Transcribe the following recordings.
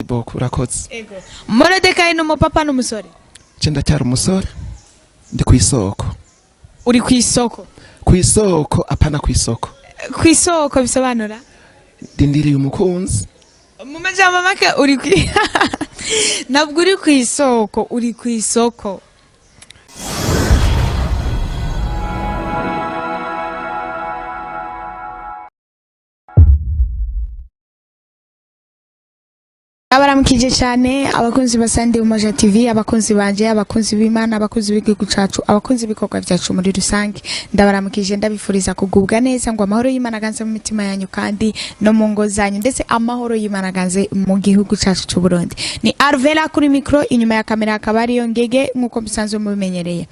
boko urakoze. Ego. Morodekayi no mupapa n'umusore. Cenda cyari umusore. Ndi kwisoko. Uri kwisoko. Kwisoko apana kwisoko. Kwisoko bisobanura? Ndindiriye umukunzi. Mu majambo make uri nabwo uri kwisoko, uri kwisoko. Abaramukije cyane abakunzi basande Umoja TV, abakunzi banje, abakunzi b'Imana, abakunzi b'igihugu cacu, abakunzi b'ikorwa byacu muri rusange. Ndabaramukije ndabifuriza kugubwa neza ngo amahoro y'Imana ganze mu mitima yanyu kandi no mu ngo zanyu, ndetse amahoro y'Imana ganze mu gihugu cacu cy'u Burundi. Ni Arvela kuri micro, inyuma ya kamera akaba ariyo Ngege nkuko bisanzwe mubimenyereye.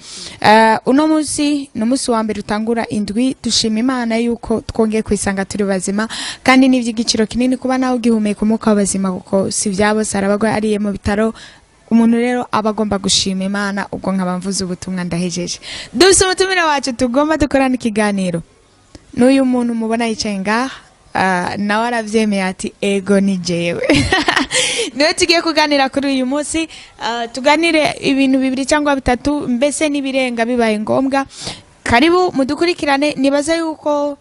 Uno munsi no munsi wa mbere utangura indwi, dushima Imana yuko twongeye kwisanga turi bazima kandi n'ivy'igiciro kinini kuba naho gihumeka umuka w'abazima kuko byabo sarabagwa ariye mu bitaro. Umuntu rero abagomba gushima Imana ubwo nkabamvuza ubutumwa ndahejeje. Duse umutumire wacu tugomba dukorana ikiganiro n'uyu muntu mubona yicaye ngaha, nawe aravyemeye ati ego ni jewe. Niwe tugiye kuganira kuri uyu munsi, tuganire ibintu bibiri cyangwa bitatu mbese nibirenga bibaye ngombwa. Karibu mudukurikirane, nibaza yuko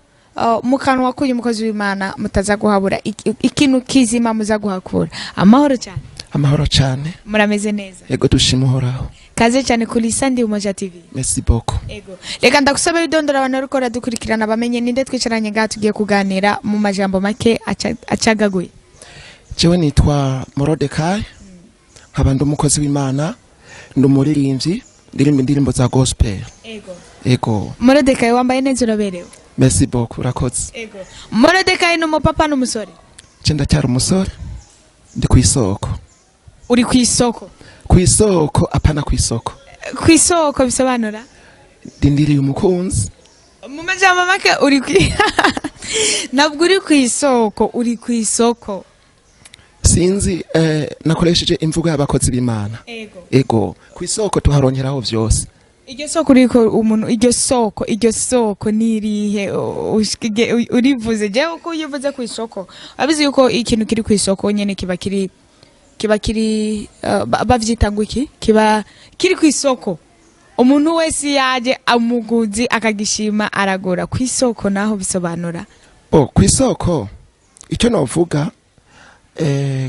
mukanwa kuyu mukozi w'Imana mutaza guhabura ikintu kizima muza guhakura. Amahoro cyane. Amahoro cyane. Murameze neza? Ego dushima uhoraho. Kaze cyane kuri Sandi Umoja TV. Merci beaucoup. Ego. Reka ndakusaba bidondora abantu rukora dukurikirana bamenye ninde twicaranye ngaha tugiye kuganira mu majambo make acagaguye. Jewe nitwa Morodekayi. Nkaba ndi umukozi w'Imana, ndi umuririmbyi, ndirimba indirimbo za gospel. Ego. Ego. Morodekayi wambaye neza uraberewe. Merci beaucoup urakoze. Ego. Morodekayi no mupapa n'umusore. Cenda cyari umusore. Ndi kwisoko. Uri kwisoko. Kwisoko apana kwisoko. Kwisoko bisobanura? Ndindiriye umukunzi. Mu majambo make uri nabwo uri kwisoko, uri kwisoko. Sinzi nakoresheje imvugo y'abakozi b'Imana. Ego. Ego. Kwisoko tuharongeraho vyose. Iryo soko uriko umuntu, iryo soko nirihe urivuze je uko uyivuze ku isoko abizi yuko ikintu kiri ku isoko nyene kiba kiri bavyita ngo iki kiba kiri ku isoko, umuntu wese yaje amuguzi akagishima aragura. Ku isoko naho bisobanura ku isoko icyo novuga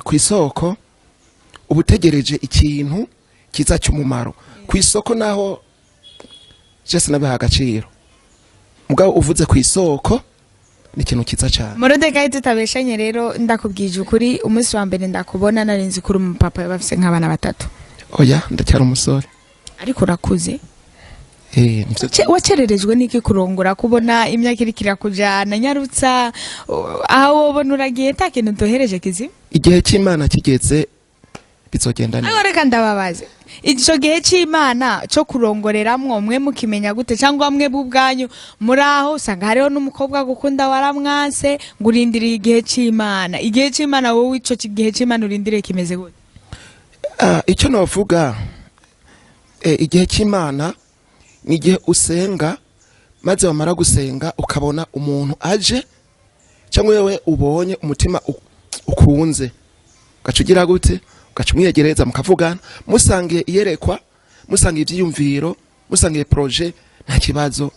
ku isoko ubutegereje ikintu kiza cy'umumaro. Ku isoko naho Jesse nabaha agaciro. Mugabo uvuze ku isoko ni ikintu kiza cyane. Morodekayi tutabeshanye rero ndakubwije ukuri, umunsi wa mbere ndakubona narinzi kuri umupapa bafise nk'abana batatu. Oya ndacyari umusore. Ariko urakuze. Wacererejwe niki kurongora kubona imyaka iri kirakujana nyarutsa aho wobona uragiye ta kintu dohereje kizi? Igihe cy'Imana kigeze bizogenda neza. Reka ndababaze. Ico gihe cy'Imana cyo kurongoreramwo mwe mukimenya gute cyangwa mwe bubwanyu muraho usanga hariho n'umukobwa gukunda waramwanse ngurindiriye igihe cy'Imana. Igihe cy'Imana wowe ico gihe cy'Imana urindiriye kimeze gute? Icyo novuga igihe cy'Imana ni igihe usenga maze wamara gusenga ukabona umuntu aje cyangwa wewe ubonye umutima ukunze gacugira gute gacumwiyegereza mukavugana musangiye iyerekwa musangiye ivyiyumviro musangiye projet nta kibazo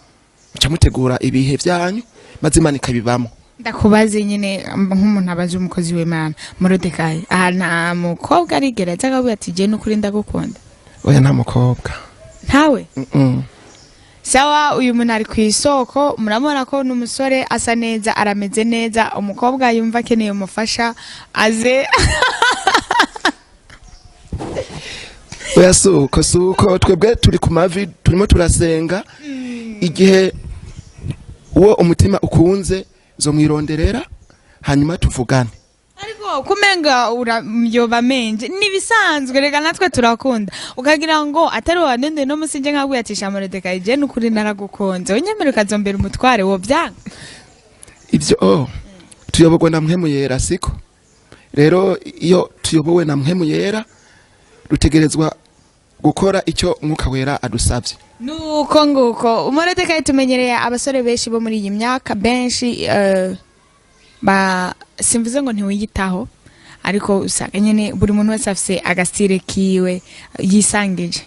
mucamutegura ibihe byanyu maze Imana ikabibamo. Ndakubaze nyine nk'umuntu abaje umukozi w'Imana Morodekayi nta mukobwa arigereza akavuga ati je n'ukuri ndagukunda? Oya nta mukobwa. Ntawe? Sawa, uyu muntu ari ku isoko muramubona ko n'umusore asa neza arameze neza, umukobwa yumva akeneye umufasha aze Oya suko twebwe turi ku mavi turimo turasenga. Igihe uwo umutima ukunze zo mwironderera hanyuma tuvugane. Ariko kumenga uramyoba menje nibisanzwe, rega natwe turakunda ukagira ngo atari wanende no musinje nkabwiye ati Morodekayi je n'ukuri naragukonze onyemere ukazombera umutware wo byanga ibyo. Tuyobogwa na mpemu yera siko rero, iyo tuyobowe na mpemu yera rutegerezwa gukora icyo Mwuka Wera adusabye. Nuko nguko Morodekayi tumenyereye abasore benshi bo muri iyi myaka benshi simvuze ngo ntiwiyitaho ariko usanga nyene buri muntu wese afise agastire kiwe yisangije.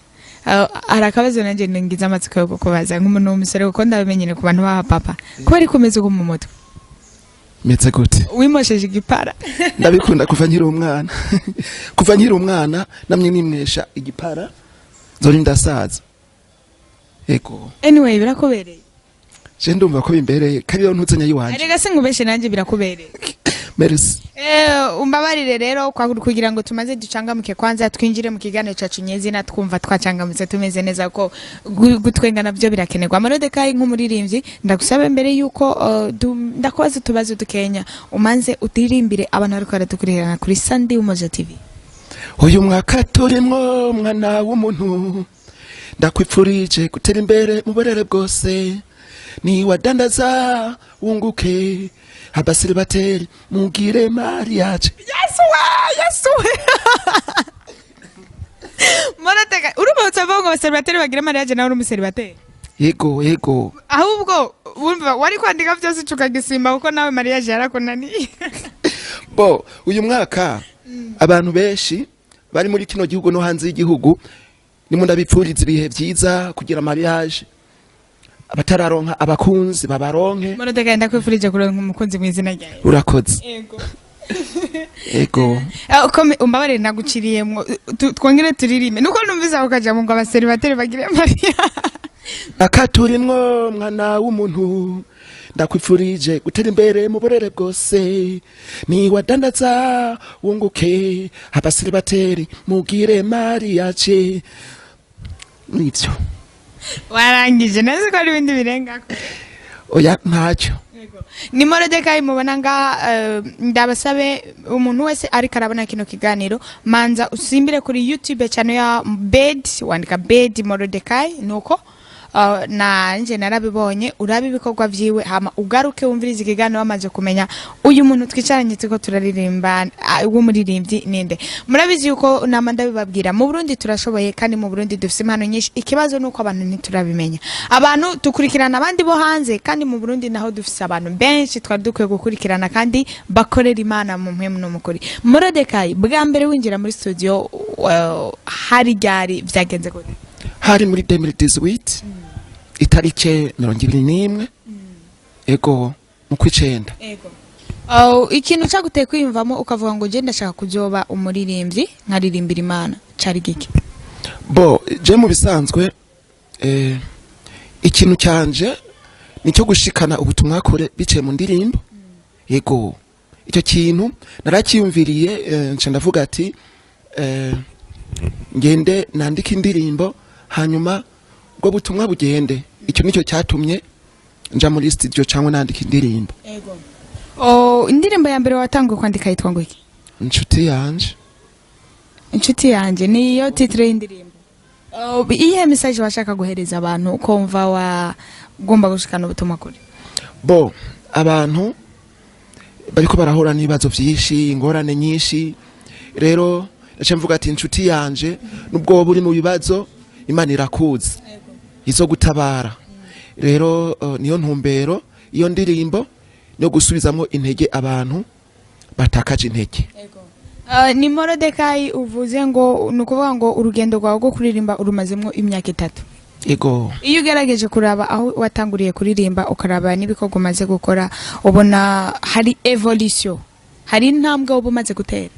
Hari akabazo nanjye ngize amatsiko yo kukubaza nk'umuntu w'umusore kuko ndabimenyere ku bantu baba papa kubera ikomeze ko mu mutwe meze gute wimosheje igipara ndabikunda kuva nkiri umwana kuva nkiri umwana namye nimwesha igipara zori ndasaza ego anyway birakubereye je ndumva ko bimbereye kariyo ntuzenya yiwanje arega se ngubeshe nanjye birakubereye merci umbabarire rero kugira ngo tumaze ducangamuke kwanza twinjire mu kiganiro cyacu nyezina twumva twacangamutse tumeze neza ko gutwenga navyo birakenerwa. Morodekayi nk'umuririmbyi ndagusaba mbere yuko ndakubaza tubazo dukenya umanze utirimbire abantu ariko baradukurikirana kuri Sunday Umoja TV. Uyu mwaka turimwo mwana w'umuntu ndakwipfurije gutera imbere mu burere bwose ni wadandaza wunguke habasiri bateri mugire mariage. Yesu Morodekayi urumutse avuga ngo abasiri bateri bagire mariage nawe uri umusiri bateri yego ahubwo wumva wari kwandika byose cukagisimba kuko nawe mariage yarakunaniye. Bo uyu mwaka abantu benshi bari muri kino gihugu no hanze y'igihugu nimwe ndabipfuriza ibihe byiza kugira mariage abatararonka abakunzi babaronke. Morodekayi ndakwifurije kuronka umukunzi mu izina ryawe. Urakoze. Ego. Umbabare naguciriyemwo twongere turirime nuko numviza ukaja mu ngo abaseri bateri bagire mariage. Akaturimwo mwana w'umuntu ndakwifurije gutera imbere mu burere bwose ni wadandaza wunguke habasiri bateri mugire mariage. Nivyo warangije nazi ko ari ibindi birengako. Oya ntacyo. Ni Morodekayi mubona ngaha ndabasabe umuntu wese ariko arabona kino kiganiro manza usimbire kuri YouTube channel ya Bed wandika Bed Morodekayi nuko na nje narabibonye urabi bikorwa vyiwe hama ugaruke wumviriza ikiganiro wamaze kumenya uyu muntu twicaranye tuko turaririmba w'umuririmbyi ninde. Murabizi yuko namanda bibabwira mu Burundi turashoboye kandi mu Burundi dufise impano nyinshi ikibazo nuko abantu ntiturabimenya abantu tukurikirana abandi bo hanze kandi mu Burundi naho dufise abantu benshi twari dukwiye gukurikirana kandi bakorera Imana mu mpemu no mukuri. Morodekayi bwa mbere winjira muri studio hari ryari vyagenze gute? Hari muri 2018 itarike 21 ego mu kwicenda. Ikintu cyaguteye kwiyumvamo ukavuga ngo je ndashaka kuzoba umuririmbyi nkaririmbira Imana cari giki? Bo je mu bisanzwe ikintu cyanje nicyo gushikana ubutumwa kure bice mu ndirimbo. Ego icyo kintu narakiyumviriye nce ndavuga ati ngende nandika indirimbo hanyuma bwo butumwa bugende. Icyo nicyo cyatumye nja muri studio cyangwa nandika indirimbo. Indirimbo ya mbere watanguye kwandika yitwa ngo iki? Inshuti yanje. Inshuti yanje niyo titre y'indirimbo. Iyihe message washaka guhereza abantu ukumva wagomba gushikana ubutumwa kure? Bo abantu bariko barahura n'ibibazo byinshi ingorane nyinshi rero nace mvuga ati inshuti yanje nubwo buri mu bibazo Imana irakuzi izo gutabara. Rero niyo ntumbero iyo ndirimbo no gusubizamo intege abantu batakaje intege. Ni Morodekayi uvuze ngo nukuvuga ngo urugendo rwawe rwo kuririmba urumazemo imyaka 3. Ego. Iyo ugerageje kuraba aho watanguriye kuririmba ukaraba n'ibikorwa umaze gukora ubona hari evolution hari intambwe ubumaze gutera?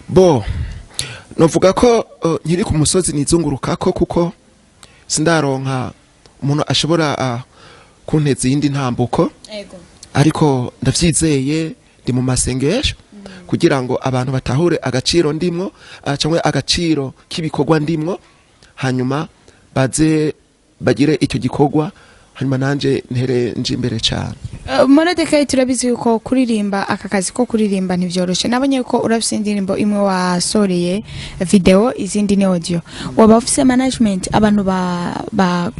Bo novuga ko nkiri ku musozi nizungurukako kuko sindaronka umuntu ashobora kunteza yindi ntambuko. Ariko ndavyizeye ndi mu masengesho kugira ngo abantu batahure agaciro ndimwo cyangwa agaciro kibikorwa ndimwo hanyuma baze bagire icyo gikorwa hanyuma nanje ntere nje imbere cyane. Morodekayi turabizi yuko kuririmba aka kazi ko kuririmba ntivyoroshe nabonye ko urafise indirimbo imwe wasoreye video izindi ni audio waba ufise management abantu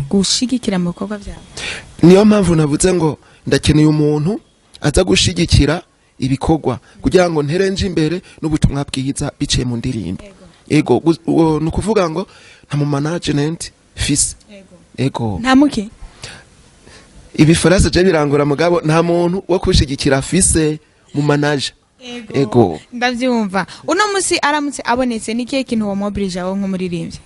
gushigikira mu bikorwa byawe? Niyo mpamvu navuze ngo ndakeneye umuntu aza gushigikira ibikorwa kugira ngo ntere nje imbere n'ubutumwa bwiza biciye mu ndirimbo. Ego nukuvuga ngo nta mu management fise. Ego nta muki ibifarasa je birangura mugabo nta muntu wo kushigikira fise mu manager. ego ndavyumva uno musi aramutse abonetse ni kihe kintu wamobirije aho nk'umuririmbyi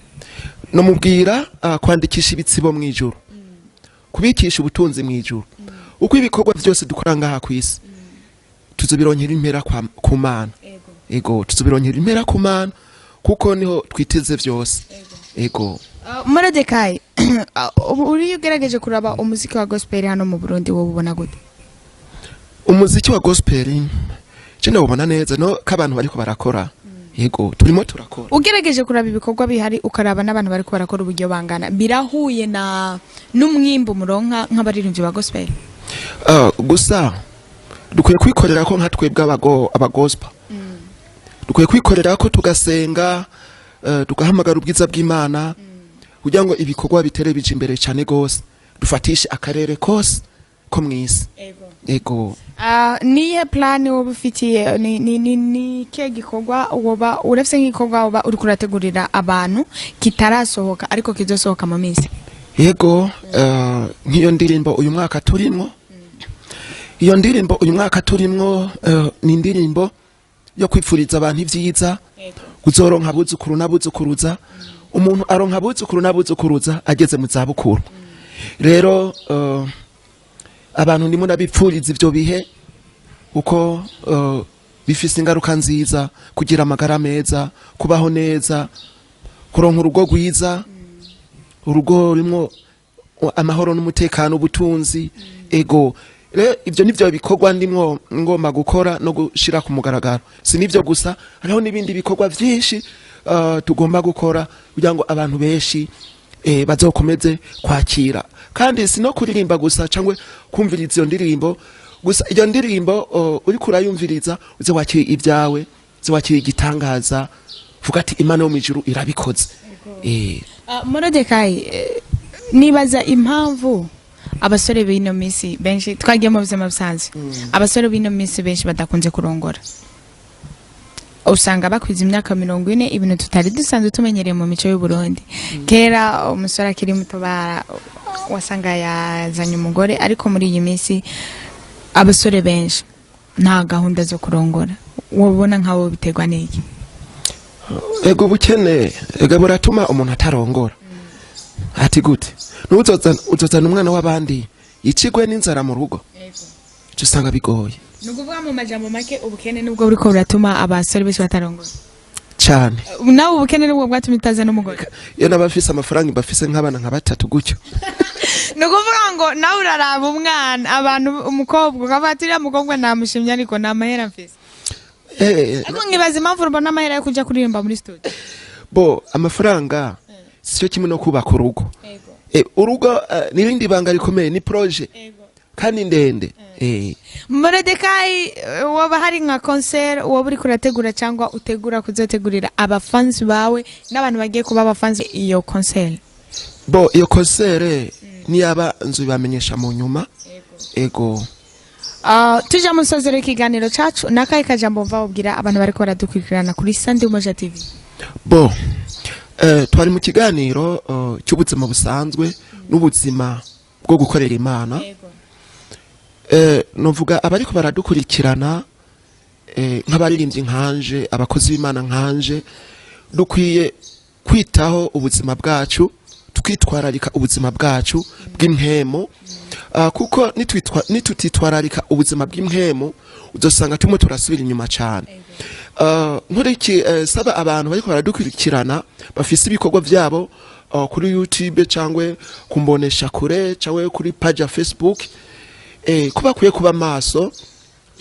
nomubwira kwandikisha ibitsibo mwijuru kubikisha ubutunzi mwijuru uko ibikorwa byose dukora ngaha kwisi tuzobironkera impera ku Mana ego tuzobironkera impera ku Mana kuko niho twiteze byose ego Morodekayi uri ugerageje kuraba umuziki wa gospel hano mu Burundi wo ubona gute umuziki wa gospel cyane ubona neza no kabantu bariko barakora yego turimo turakora ugerageje kuraba ibikorwa bihari ukaraba n'abantu bariko barakora uburyo bangana birahuye na n'umwimbo muronka nk'abaririmbyi ba gospel gusa dukwiye kwikorera ko nka twebwe abagospa dukwiye kwikorera ko tugasenga tugahamagara ubwiza bw'Imana kugira ngo ibikorwa bitere bije imbere cyane gose dufatishe akarere kose ko mwisi ego niye plan woba ufitiye ni ke gikorwa woba urefse nk'igikorwa woba uri kurategurira abantu kitarasohoka ariko kizosohoka mu minsi yego nk'iyo ndirimbo uyu mwaka turimo iyo ndirimbo uyu mwaka turimo ni indirimbo yo kwipfuriza abantu ivyiza kuzoronka abuzukuru n'abuzukuruza umuntu aronka abuzukuru n'abuzukuruza ageze mu zabukuru rero abantu ndimo ndabipfuriza ivyo bihe uko bifise ingaruka nziza kugira amagara meza kubaho neza kuronka urugo rwiza urugo rimwo amahoro n'umutekano ubutunzi ego ivyo nivyo bikorwa ndimwo ngomba gukora no gushira ku mugaragaro si nivyo gusa hariho nibindi bikorwa vyinshi tugomba gukora kugira ngo abantu benshi bazokomeze kwakira kandi si no kuririmba gusa cyangwa kumviriza iyo ndirimbo gusa iyo ndirimbo uri kurayumviriza uze wakire ibyawe uze wakire igitangaza vuga ati Imana yo mu ijuru irabikoze Morodekayi nibaza impamvu abasore b'ino minsi benshi twagiye mu buzima busanzwe abasore b'ino minsi benshi badakunze kurongora usanga bakwiza imyaka 40 ibintu tutari dusanzwe tumenyereye mu mico y'u Burundi kera umusore akiri muto wasanga yazanye umugore ariko muri iyi minsi abasore benshi nta gahunda zo kurongora wobona nkawo biterwa n'iki ego bukene ego buratuma umuntu atarongora ati gute uzozana umwana w'abandi yicigwe n'inzara mu rugo usanga bigoye nukuvuga mu majambo make ubukene nubwo buriko buratuma abasore benshi batarongora cyane nawe ubukene nubwo bwatumye utaza n'umugore iyo nabafise amafaranga bafise nk'abana nka batatu gutyo nukuvuga ngo nawe uraraba umwana abantu umukobwa ukavatira mukobwa namushimye ariko namahera mfise ariko nkibaza impamvu rubona amahera yo kuja kuririmba muri studio bo amafaranga siyo kimwe no kubaka urugo urugo nirindi banga rikomeye ni projet kandi ndende Morodekayi waba hari nka concert waba uri kurategura cyangwa utegura kuzotegurira abafans bawe n'abantu bagiye kuba abafans iyo concert bo iyo concert ni yaba nzu bamenyesha mu nyuma ego tuja musozero ikiganiro cacu nakaye kajambo mva ubwira abantu bariko baradukurikirana kuri Sunday Umoja TV bo twari mu kiganiro cy'ubuzima busanzwe n'ubuzima bwo gukorera Imana novuga abariko baradukurikirana nk'abaririmbyi nkanje abakozi b'Imana nkanje dukwiye kwitaho ubuzima bwacu tukitwararika ubuzima bwacu bw'impemo kuko nitutitwararika ubuzima bw'impemo uzosanga tumwe turasubira inyuma cyane nkuriki saba abantu bariko baradukurikirana bafise ibikorwa byabo kuri YouTube cyangwa kumbonesha kure cyangwa kuri page ya Facebook kuba kuye kuba maso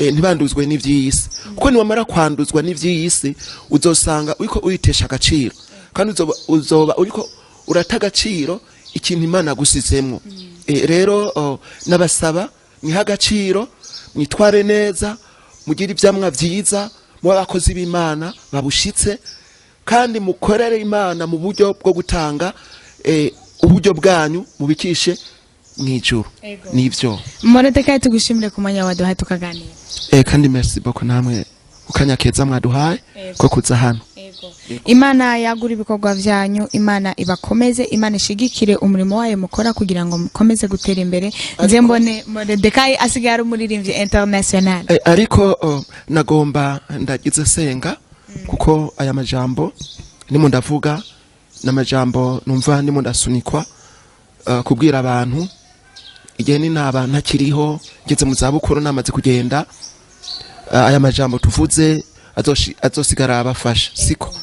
ntibanduzwe n'ivyisi kuko niwamara kwanduzwa n'ivyisi uzosanga uriko uyitesha agaciro kandi uzoba uriko urata agaciro ikintu Imana gusizemwo rero nabasaba mwiha agaciro mwitware neza mugira ivyamwa vyiza mu bakozi b'Imana babushitse kandi mukorere Imana mu buryo bwo gutanga uburyo bwanyu mubikishe mwijuru nivyo Morodekayi tugushimire kumanya waduhaye tukaganira kandi merci beaucoup namwe ukanya keza mwaduhaye ko kuza hano Imana yagura ibikorwa vyanyu, Imana ibakomeze, Imana ishigikire umurimo wayo mukora kugira ngo mukomeze gutera imbere. Nze mbone Moridekayi asigaye ari umuririmbyi international. Ariko nagomba ndagize senga kuko aya majambo nimo ndavuga n'amajambo numva nimo ndasunikwa kubwira abantu igihe ni naba ntakiriho ngeze mu zabukuru namaze kugenda aya majambo tuvuze azosigara abafasha siko.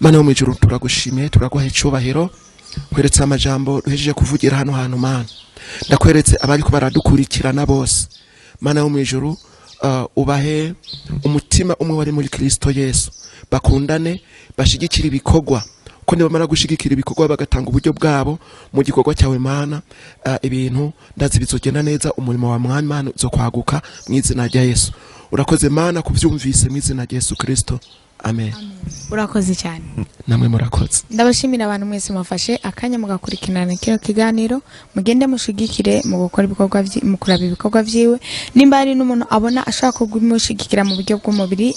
Mana yo mwijuru turagushimiye turaguha icubahiro kweretse amajambo duhejeje kuvugira hano hantu Mana, ndakweretse abari ko baradukurikirana bose Mana yo mwijuru ubahe umutima umwe wari muri Kristo Yesu, bakundane bashigikira ibikorwa ko nibamara gushigikira ibikorwa bagatanga uburyo bwabo mu gikorwa cyawe Mana, ibintu ndazi bizogenda neza, umurimo wa mwami Mana zo kwaguka mu izina rya Yesu. Urakoze Mana kuvyumvise mu izina rya Yesu Kristo, amen. Urakoze cyane. Namwe murakoze. Ndabashimira abantu mwese mufashe akanya mugakurikirana kino kiganiro, mugende mushigikire mu gukora ibikorwa mu kuraba ibikorwa vyiwe. Nimba ari n'umuntu abona ashaka kumushigikira mu buryo bw'umubiri,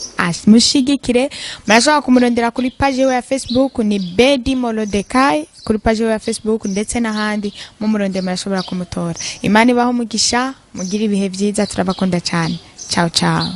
mushigikire. Murashobora kumurondera kuri page ya Facebook ni Bedi Moridekayi, kuri page ya Facebook ndetse n'ahandi mu muronde murashobora kumutora. Imana ibaho mugisha, mugira ibihe vyiza, turabakunda cyane. Ciao ciao.